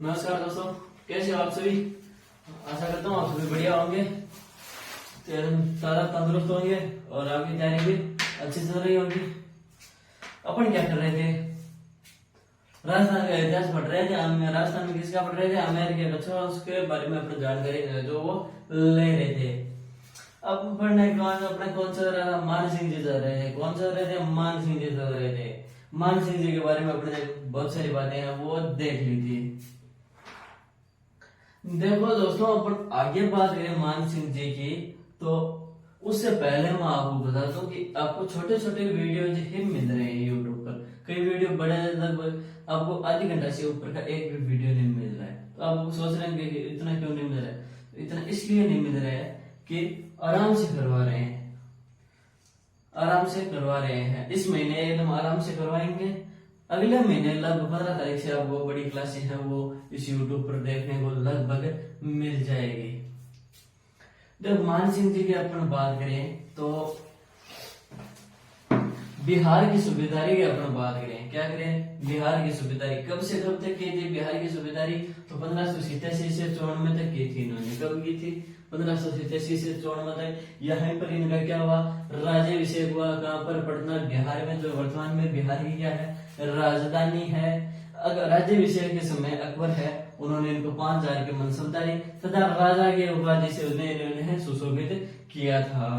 नमस्कार दोस्तों, कैसे हो आप सभी। आशा करता हूँ आप सभी बढ़िया होंगे, सारा तंदुरुस्त होंगे और आपकी तैयारी भी अच्छी चल रही होगी। अपन क्या कर रहे थे, राजस्थान का इतिहास पढ़ रहे थे। हम राजस्थान में किसका पढ़ रहे थे, अमेरिका का अच्छा, उसके बारे में अपनी जानकारी जो वो ले रहे थे। अब पढ़ने अपने कौन सा रहा, मान सिंह जी चल रहे थे। कौन सा रहे थे, मान सिंह जी चल रहे थे। मान सिंह जी के बारे में अपने बहुत सारी बातें हैं वो देख ली थी। देखो दोस्तों, अपन आगे बात करें मान सिंह जी की, तो उससे पहले मैं आपको बता दूं कि आपको छोटे छोटे वीडियो जो है मिल रहे हैं यूट्यूब पर। कई वीडियो बड़े, लगभग आपको आधी घंटा से ऊपर का एक भी वीडियो नहीं मिल रहा है। तो आप सोच रहे हैं कि इतना क्यों नहीं मिल रहा है। तो इतना इसलिए नहीं मिल रहा है कि आराम से करवा रहे हैं, आराम से करवा रहे हैं। इस महीने एकदम आराम से करवाएंगे, अगले महीने लगभग 15 तारीख से आपको बड़ी क्लासेस है वो इस यूट्यूब पर देखने को लगभग मिल जाएगी। जब मान सिंह जी की अपन बात करें तो बिहार की सूबेदारी की अपन बात करें, क्या करें, बिहार की सूबेदारी कब से कब तक की थी। बिहार की सूबेदारी तो 1587 से 94 तक की थी। इन्होंने कब की थी, 1587 से 94 तक। यहाँ पर इनका क्या हुआ, राज्याभिषेक हुआ। कहाँ पर, पटना, बिहार में, जो वर्तमान में बिहार की क्या है, राजधानी है। अगर राज्याभिषेक के समय अकबर है, उन्होंने इनको 5000 की मनसबदारी तथा राजा के उपाधि से उन्हें सुशोभित किया था।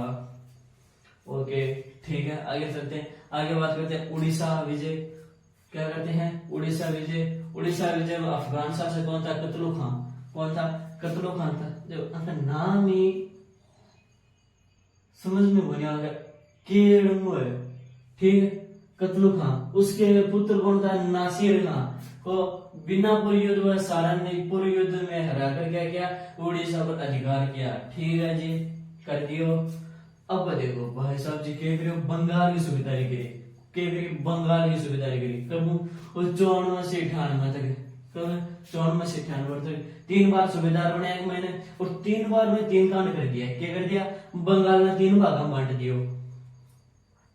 ओके, ठीक है, आगे चलते हैं। आगे बात करते हैं उड़ीसा विजय। क्या करते हैं, उड़ीसा विजय। उड़ीसा विजय में अफगान शासक कौन था, कतलु खान। कौन था, कतलु खान था। जो उनका नाम ही समझ में नहीं आ गया, केड़मो है, ठीक है, कतलु खान। उसके पुत्र कौन था, नासिर खान को बिनापुर युद्ध व सारंगपुर युद्ध में हराकर क्या किया, उड़ीसा पर अधिकार किया। ठीक है जी, कर दियो। अब देखो भाई साहब जी, क्या करियो, बंगाल की सूबेदारी करी। क्या करी, बंगाल की सूबेदारी करी। कब, 94 से 98 तक। कब, 94 से 98 तक 3 बार सूबेदार बने एक महीने, और 3 बार में 3 कांड कर दिया। क्या कर दिया, बंगाल में 3 भाग बांट दियो।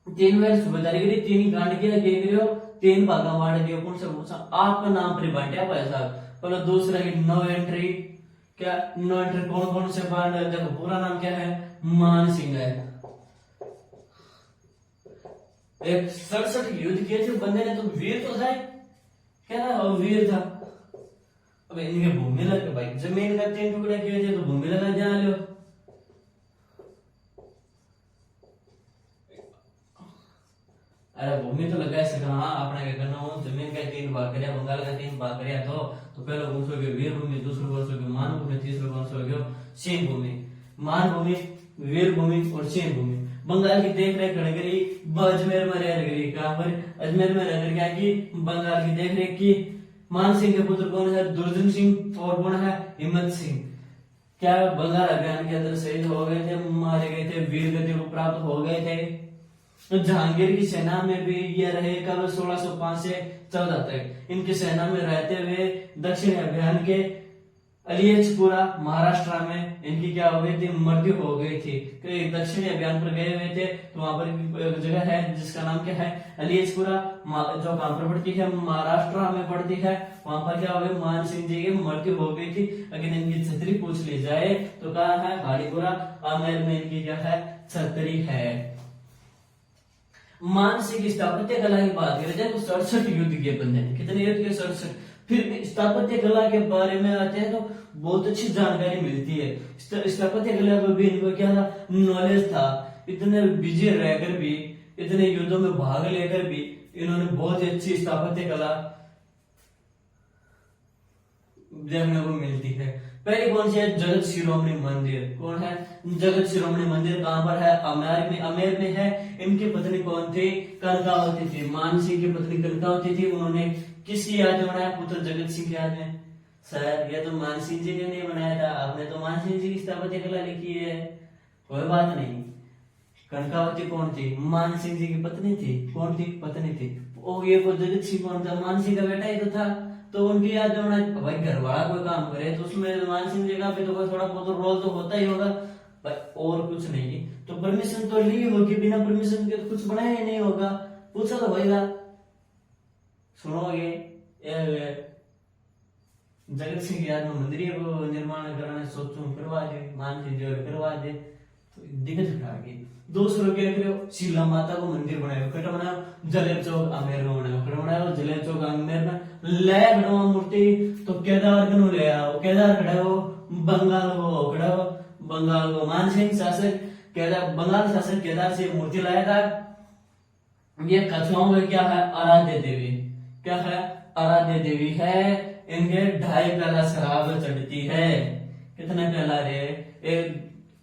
3 बार सूबेदारी करी, 3 कांड किया, क्या करियो, 3 भाग बांट दियो। कौन सा, आपका नाम पर बांटा भाई साहब। पहले दूसरा की नो एंट्री, क्या नो एंट्री, कौन कौन से बांट, देखो पूरा नाम क्या है, मान सिंह है। एक 67 युद्ध किए थे बंदे ने, तो वीर तो था, क्या था, वो वीर था। अब इनके भूमि लग, भाई जमीन का 3 टुकड़े किए थे तो भूमि लगा ध्यान लो। अरे भूमि तो लगा सका, हाँ आपने क्या करना हो, जमीन का 3 भाग कराया, बंगाल का 3 भाग कराया। तो पहले पूछोगे वीर भूमि, दूसरा पूछोगे मान भूमि, तीसरा पूछोगे सेन भूमि। मान भूमि, वीर भूमि और सेन भूमि। बंगाल की देख रेख करी, अजमेर में रह गई। कहां पर, अजमेर में रहकर क्या की, बंगाल की देख रेख की। मान सिंह के पुत्र कौन है, दुर्जन सिंह, और कौन है, हिम्मत सिंह। क्या बंगाल अभियान के अंदर शहीद हो गए थे, मारे गए थे, वीर गति को प्राप्त हो गए थे। जहांगीर की सेना में भी ये रहे कब, 1605 से 14 तक। इनकी सेना में रहते हुए दक्षिण अभियान के अलियचपुरा महाराष्ट्र में इनकी क्या हो गई थी, मृत्यु हो गई थी। दक्षिणी अभियान पर गए हुए थे, तो वहां पर एक जगह है जिसका नाम क्या है, अलियचपुरा, जो कहां पर पड़ती है, महाराष्ट्र में पड़ती है। वहां पर क्या हो गया, मान सिंह जी की मृत्यु हो गई थी। अगर इनकी छतरी पूछ ली जाए तो कहा है, हाड़ीपुरा आमेर में इनकी क्या है, छतरी है। मान सिंह की स्थापत्य कला की बात करें जाए तो 67 युद्ध किए बंदे ने। कितने युद्ध किए, 67। फिर स्थापत्य कला के बारे में आते हैं तो बहुत अच्छी जानकारी मिलती है। स्थापत्य कला में भी इनको क्या था, नॉलेज था। इतने बिजी रहकर भी, इतने युद्धों में भाग लेकर भी इन्होंने बहुत ही अच्छी स्थापत्य कला देखने को मिलती है। पहले कौन सी है, जगत शिरोमणि मंदिर। कौन है, जगत शिरोमणि मंदिर कहां पर है, अमेर में है। इनकी पत्नी कौन थी, कनकावती थी। मान सिंह की पत्नी कनकावती थी। उन्होंने किसकी याद में बनाया, पुत्र जगत सिंह की याद में। सर ये तो मान सिंह जी ने नहीं बनाया था, आपने तो मान सिंह जी की स्थापत्य कला लिखी है, कोई बात नहीं। कनकावती कौन थी, मान सिंह जी की पत्नी थी। कौन थी, पत्नी थी। और ये जगत सिंह कौन था, मान सिंह का बेटा ही तो था। तो उनकी याद में बनाया। भाई घर वाला कोई काम करे तो उसमें मान सिंह जी का भी तो कोई थोड़ा बहुत रोल तो होता ही होगा, और कुछ नहीं। तो परमिशन तो ली होगी, बिना परमिशन के तो कुछ बनाया ही नहीं होगा। पूछा तो भाई, सुनोगे जगत सिंह की याद में मंदिर को निर्माण कराने सोचूं करवा दे, मान सिंह जो करवा दे तो दिक्कत उठा गई। दूसरों क्या करो, शीला माता को मंदिर बनायो, कट बनायो जलेब चौक आमेर में बनायो, कट बनायो जलेब चौक आमेर में ले खड़वा मूर्ति तो केदार कनु ले आओ, केदार खड़ा हो बंगाल को खड़ा हो, बंगाल को मान सिंह शासक केदार, बंगाल शासक केदार से मूर्ति लाया था। ये कछुओं में क्या है, आराध्य देवी, क्या है आराध्य देवी है। इनके 2.5 प्याला शराब चढ़ती है, कितने प्याला रे, एक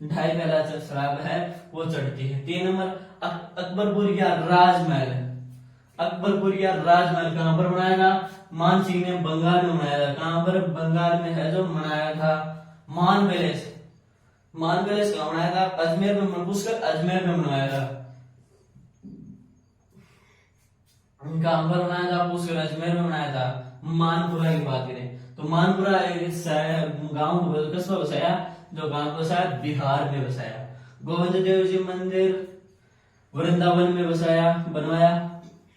2.5 प्याला शराब है वो चढ़ती है। 3 नंबर अकबरपुर या राजमहल, अकबरपुर या राजमहल कहां पर बनाया था, मान सिंह ने बंगाल में बनाया था। कहां पर, बंगाल में है जो बनाया था। मान पैलेस, मान पैलेस कहां बनाया था, अजमेर में, पुष्कर अजमेर में बनाया था। कहां पर बनाया था, पुष्कर अजमेर में बनाया था। मानपुरा की बात करें तो मानपुरा एक गांव को कस्बा बसाया, जो गांव को बसाया बिहार में बसाया। गोविंद देव जी मंदिर वृंदावन में बसाया, बनवाया,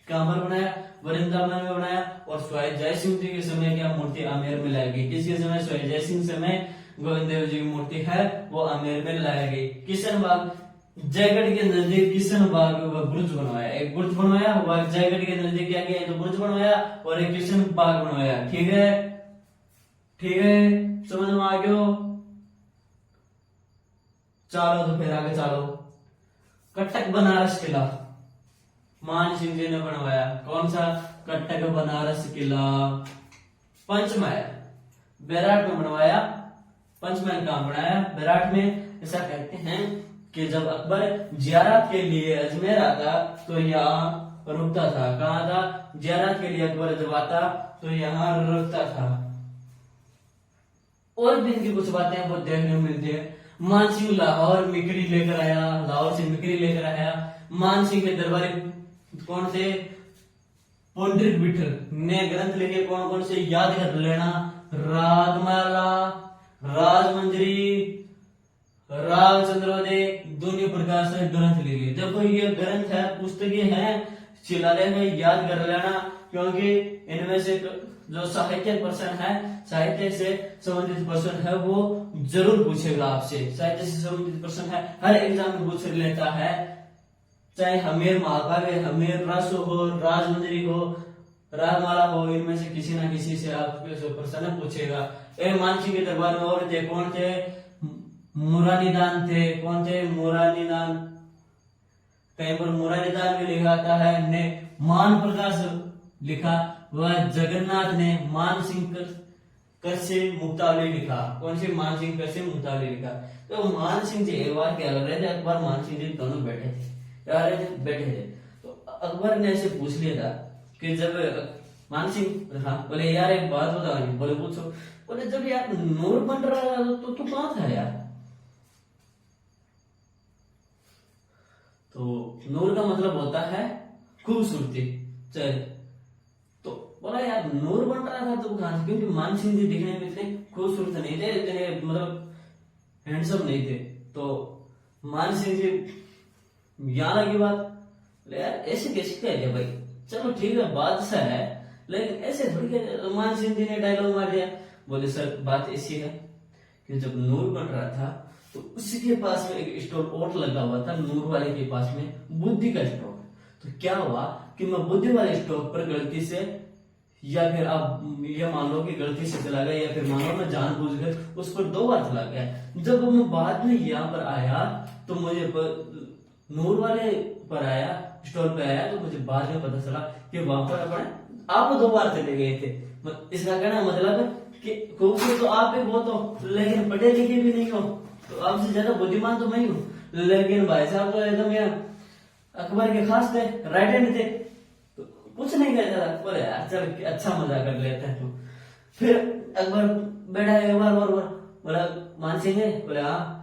कहां पर बनाया, वृंदावन में बनाया। और स्वाई जय सिंह जी के समय क्या मूर्ति आमेर में लाई गई, किसके समय, स्वाई जय सिंह समय गोविंद देव जी की मूर्ति है वो आमेर में लाई गई। किशन बाग, जयगढ़ के नजदीक किशन बाग बुर्ज बनवाया, एक बुर्ज बनवाया, जयगढ़ के नजदीक क्या किया, तो बुर्ज बनवाया और एक किशन बाग बनवाया। ठीक है, ठीक है, समझ में आ गयो। चलो तो फिर आगे चलो। कटक बनारस किला मान सिंह जी ने बनवाया, कौन सा, कटक बनारस किला। पंचमहल बैराट में बनवाया, पंचमहल कहां बनाया, बैराट में। ऐसा कहते हैं कि जब अकबर जियारत के लिए अजमेर आता तो यहाँ रुकता था। कहाँ था, जियारत के लिए अकबर जब आता तो यहाँ रुकता था। और भी इनकी कुछ बातें वो देखने को मिलती है। मान सिंह लाहौर मिकरी लेकर आया, लाहौर से मिकरी लेकर आया। मान सिंह के दरबारी कौन से, पुंडरीक विठल ने ग्रंथ लिखे, कौन कौन से याद कर लेना, रागमाला, राजमंजरी, राग चंद्रोदय, दोनों प्रकार से ग्रंथ लिखे। देखो ये ग्रंथ है, पुस्तकें हैं, शिलालेख में याद कर लेना, क्योंकि इनमें से जो साहित्यिक पर्सन है, साहित्य से संबंधित पर्सन है, वो जरूर पूछेगा आपसे। साहित्य से संबंधित पर्सन है, हर एग्जाम में पूछ लेता है, चाहे हमेर महाकाव्य, हमेर रस हो, राजमंजरी हो, रागमाला हो, इनमें से किसी ना किसी से आपके जो पर्सन है पूछेगा। मान सिंह के दरबार में और थे, कौन थे, मुरानीदान थे, कौन थे, मुरानीदान। कहीं पर मुरानीदान भी लिखा आता है, ने मान प्रकाश लिखा, वह जगन्नाथ ने मान सिंह कर से मुक्तावली लिखा। कौन से, मान सिंह कर से मुक्तावली लिखा। तो मान सिंह जी एक बार क्या कर रहे थे, अकबर मान सिंह जी दोनों बैठे थे, बैठे थे। तो अकबर ने ऐसे पूछ लिया था कि जब मान सिंह, हाँ, बोले यार एक बात बताओ, बोले पूछो। बोले जब यार नूर बन रहा था तो तू कहाँ था यार। तो नूर का मतलब होता है खूबसूरती। चल, तो बोला यार नूर बन रहा था तो कहां, क्योंकि मान सिंह जी दिखने में इतने खूबसूरत नहीं थे, इतने मतलब हैंडसम नहीं थे। तो मान सिंह जी यहाँ लगी बात, यार ऐसे कैसे कह दिया भाई, चलो ठीक है बादशाह है लेकिन ऐसे थोड़ी कह। मान सिंह जी ने डायलॉग मार दिया, बोले सर बात ऐसी है कि जब नूर बन रहा था तो उसी के पास में एक स्टोर और लगा हुआ था, नूर वाले के पास में बुद्धि का स्टॉक। तो क्या हुआ कि मैं बुद्धि वाले स्टॉक पर गलती से, या फिर आप ये मान लो कि गलती से चला गया, या फिर मान लो मैं जानबूझकर उस पर 2 बार चला गया। जब मैं बाद में यहाँ पर आया तो मुझे नूर वाले पर आया, स्टोर पे आया, तो मुझे बाद में पता चला कि वहां पर अपने आप 2 बार चले गए थे। इसका कहना मतलब है कि खूबसूरत तो आप भी बहुत हो, लेकिन पढ़े लिखे भी नहीं हो, तो आपसे ज्यादा बुद्धिमान तो मैं ही हूँ। लेकिन भाई साहब तो एकदम यार अकबर के खास थे, राइट हैंड थे, तो कुछ नहीं कहता था। बोले यार चल अच्छा मजा कर लेते हैं। तो फिर अकबर बैठा एक बार और बोला मान सिंह है, बोले हाँ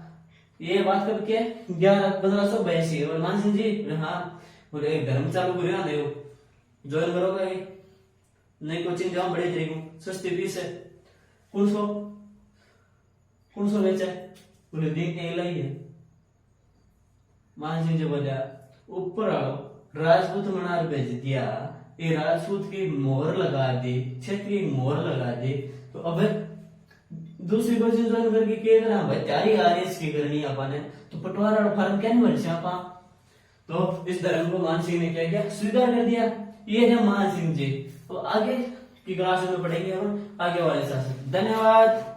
ये बात कब के 11-1582। बोले मान सिंह जी, बोले हाँ। बोले एक धर्म चालू करियो ना, ज्वाइन करोगे, नई कोचिंग जाओ, बड़े तरीको सस्ती फीस है, कौन सो बेचा, बोले दिन एक लाई है। मान सिंह जी बोले ऊपर आओ, राजपूत मनार भेज दिया, ये राजपूत की मोहर लगा दी, क्षेत्र की मोहर लगा दी, तो अब दूसरी क्वेश्चन ज्वाइन करके क्या करना भाई तैयारी आरएस की करनी है अपन ने, तो पटवार और फॉर्म क्या नहीं बन से आपा। तो इस धर्म को मान सिंह ने क्या किया, स्वीकार कर दिया। ये है मान सिंह जी। तो आगे की क्लास में पढ़ेंगे हम आगे वाले शासन। धन्यवाद।